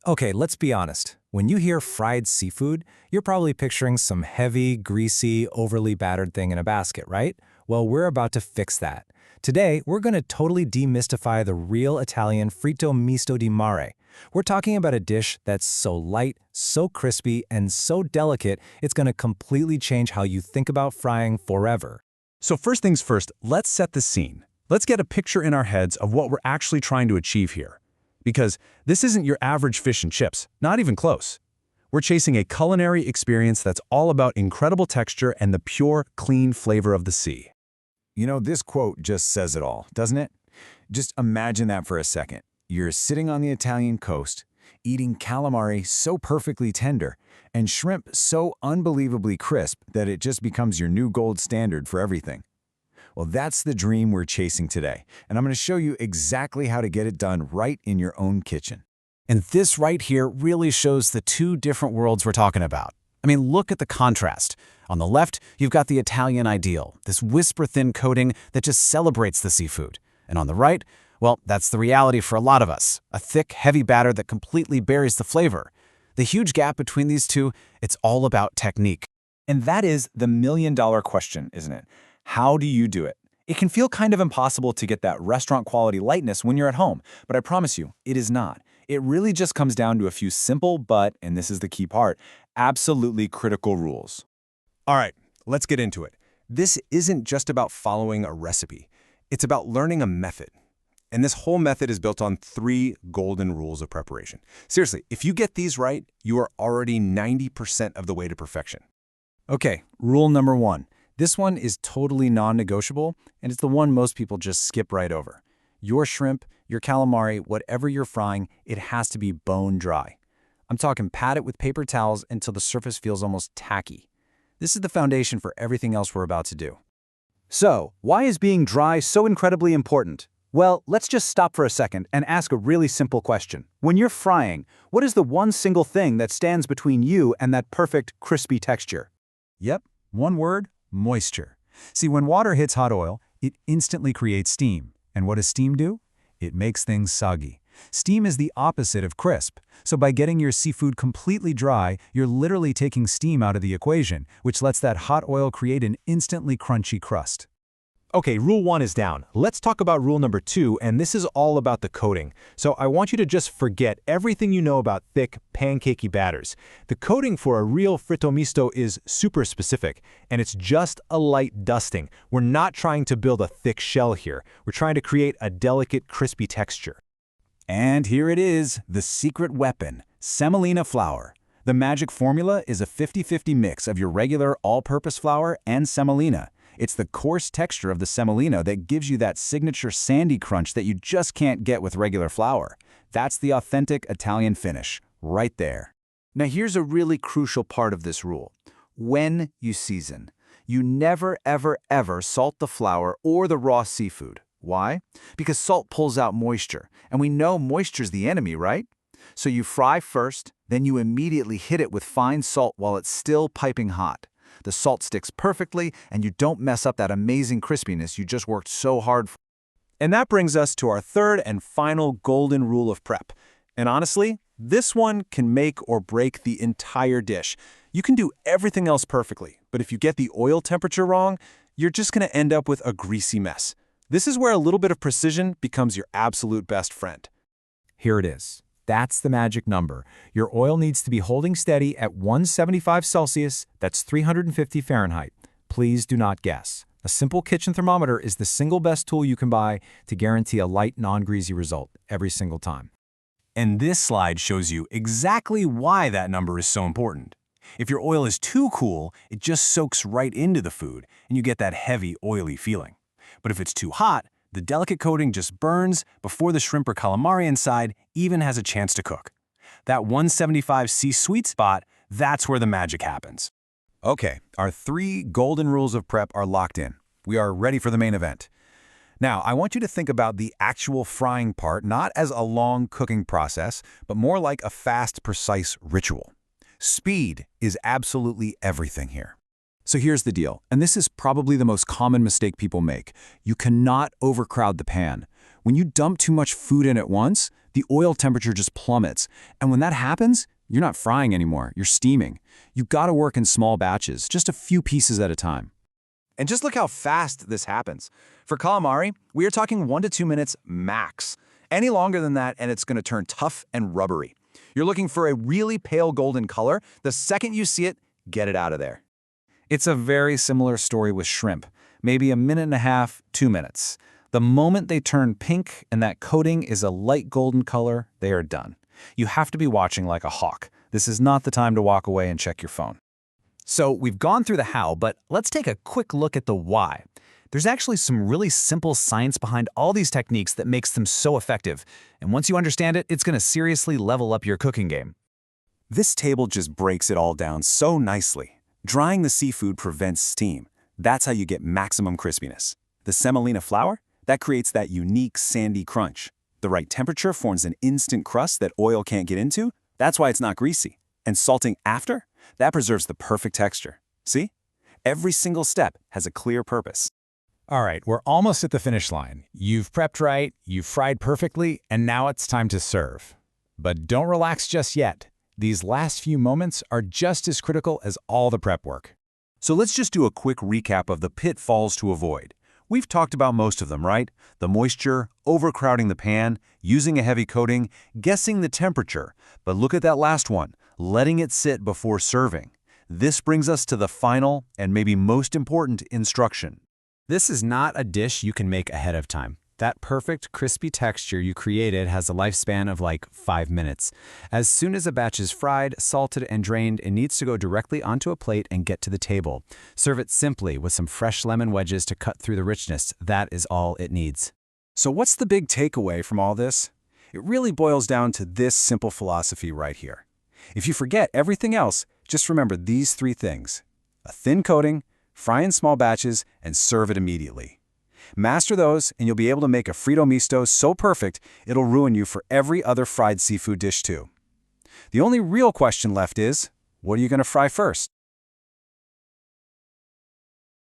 Okay, let's be honest. When you hear fried seafood, you're probably picturing some heavy, greasy, overly battered thing in a basket, right? Well, we're about to fix that. Today, we're going to totally demystify the real Italian Fritto Misto di Mare. We're talking about a dish that's so light, so crispy, and so delicate, it's going to completely change how you think about frying forever. So first things first, let's set the scene. Let's get a picture in our heads of what we're actually trying to achieve here. Because this isn't your average fish and chips, not even close. We're chasing a culinary experience that's all about incredible texture and the pure, clean flavor of the sea. You know, this quote just says it all, doesn't it? Just imagine that for a second. You're sitting on the Italian coast, eating calamari so perfectly tender, and shrimp so unbelievably crisp that it just becomes your new gold standard for everything. Well, that's the dream we're chasing today, and I'm going to show you exactly how to get it done right in your own kitchen. And this right here really shows the two different worlds we're talking about. I mean, look at the contrast. On the left, you've got the Italian ideal, this whisper-thin coating that just celebrates the seafood. And on the right, well, that's the reality for a lot of us, a thick, heavy batter that completely buries the flavor. The huge gap between these two, it's all about technique. And that is the million-dollar question, isn't it? How do you do it? It can feel kind of impossible to get that restaurant-quality lightness when you're at home, but I promise you, it is not. It really just comes down to a few simple but, and this is the key part, absolutely critical rules. All right, let's get into it. This isn't just about following a recipe. It's about learning a method. And this whole method is built on 3 golden rules of preparation. Seriously, if you get these right, you are already 90% of the way to perfection. Okay, rule number 1. This one is totally non-negotiable, and it's the one most people just skip right over. Your shrimp, your calamari, whatever you're frying, it has to be bone dry. I'm talking pat it with paper towels until the surface feels almost tacky. This is the foundation for everything else we're about to do. So, why is being dry so incredibly important? Well, let's just stop for a second and ask a really simple question. When you're frying, what is the one single thing that stands between you and that perfect, crispy texture? Yep, one word, moisture. See, when water hits hot oil, it instantly creates steam. And what does steam do? It makes things soggy. Steam is the opposite of crisp. So by getting your seafood completely dry, you're literally taking steam out of the equation, which lets that hot oil create an instantly crunchy crust. Okay, rule 1 is down. Let's talk about rule number 2, and this is all about the coating. So I want you to just forget everything you know about thick, pancakey batters. The coating for a real fritto misto is super specific, and it's just a light dusting. We're not trying to build a thick shell here. We're trying to create a delicate, crispy texture. And here it is, the secret weapon, semolina flour. The magic formula is a 50-50 mix of your regular all-purpose flour and semolina. It's the coarse texture of the semolina that gives you that signature sandy crunch that you just can't get with regular flour. That's the authentic Italian finish, right there. Now here's a really crucial part of this rule. When you season, you never, ever, ever salt the flour or the raw seafood. Why? Because salt pulls out moisture, and we know moisture's the enemy, right? So you fry first, then you immediately hit it with fine salt while it's still piping hot. The salt sticks perfectly, and you don't mess up that amazing crispiness you just worked so hard for. And that brings us to our third and final golden rule of prep. And honestly, this one can make or break the entire dish. You can do everything else perfectly, but if you get the oil temperature wrong, you're just going to end up with a greasy mess. This is where a little bit of precision becomes your absolute best friend. Here it is. That's the magic number. Your oil needs to be holding steady at 175 Celsius, that's 350 Fahrenheit. Please do not guess. A simple kitchen thermometer is the single best tool you can buy to guarantee a light, non-greasy result every single time. And this slide shows you exactly why that number is so important. If your oil is too cool, it just soaks right into the food, and you get that heavy, oily feeling. But if it's too hot, the delicate coating just burns before the shrimp or calamari inside even has a chance to cook. That 175°C sweet spot, that's where the magic happens. Okay, our 3 golden rules of prep are locked in. We are ready for the main event. Now, I want you to think about the actual frying part not as a long cooking process, but more like a fast, precise ritual. Speed is absolutely everything here. So here's the deal, and this is probably the most common mistake people make. You cannot overcrowd the pan. When you dump too much food in at once, the The oil temperature just plummets. And when that happens, you're not frying anymore, you're steaming. You've got to work in small batches, just a few pieces at a time. And just look how fast this happens. For calamari, we are talking 1 to 2 minutes max. Any longer than that, and it's going to turn tough and rubbery. You're looking for a really pale golden color. The second you see it, get it out of there. It's a very similar story with shrimp. Maybe 1.5 minutes, 2 minutes. The moment they turn pink and that coating is a light golden color, they are done. You have to be watching like a hawk. This is not the time to walk away and check your phone. So we've gone through the how, but let's take a quick look at the why. There's actually some really simple science behind all these techniques that makes them so effective. And once you understand it, it's going to seriously level up your cooking game. This table just breaks it all down so nicely. Drying the seafood prevents steam. That's how you get maximum crispiness. The semolina flour? That creates that unique sandy crunch. The right temperature forms an instant crust that oil can't get into. That's why it's not greasy. And salting after? That preserves the perfect texture. See? Every single step has a clear purpose. All right, we're almost at the finish line. You've prepped right, you've fried perfectly, and now it's time to serve. But don't relax just yet. These last few moments are just as critical as all the prep work. So let's just do a quick recap of the pitfalls to avoid. We've talked about most of them, right? The moisture, overcrowding the pan, using a heavy coating, guessing the temperature. But look at that last one, letting it sit before serving. This brings us to the final and maybe most important instruction. This is not a dish you can make ahead of time. That perfect, crispy texture you created has a lifespan of like 5 minutes. As soon as a batch is fried, salted, and drained, it needs to go directly onto a plate and get to the table. Serve it simply with some fresh lemon wedges to cut through the richness. That is all it needs. So what's the big takeaway from all this? It really boils down to this simple philosophy right here. If you forget everything else, just remember these 3 things. A thin coating, fry in small batches, and serve it immediately. Master those, and you'll be able to make a Fritto Misto so perfect, it'll ruin you for every other fried seafood dish too. The only real question left is, what are you going to fry first?